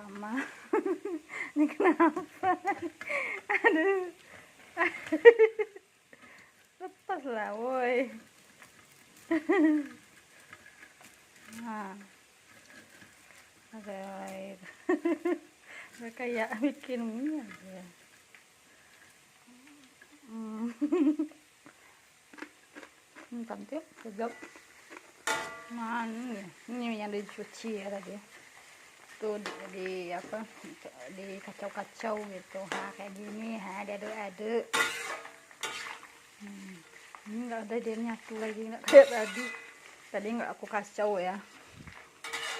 sama. Ini kenapa? Aduh. Lepas lah, woi. Nah, ada air. Udah kayak bikin mie aja. Cantik, tegap. Mana ini yang dicuci ya tadi. Tuh di apa? Di kacau-kacau gitu. Kayak gini, diaduk-aduk. Ini nggak ada dia nyatu lagi, nggak kayak tadi. Tadi nggak aku kacau ya.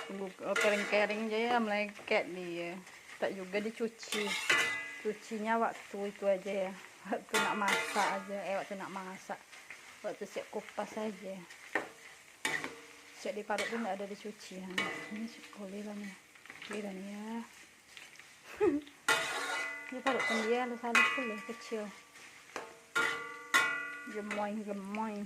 Tunggu kering-kering aja ya, melengket dia. Tak juga dicuci. Cucinya waktu itu aja ya. Waktu nak masak aja. Waktu nak masak. Waktu siap kupas aja. Siap diparut tuh nggak ada dicuci ya. Ini kuliran ya. Kuliran ya. Ini parutkan dia halus-halus dulu kecil. Gemoy.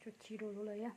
Cuci dulu lah ya.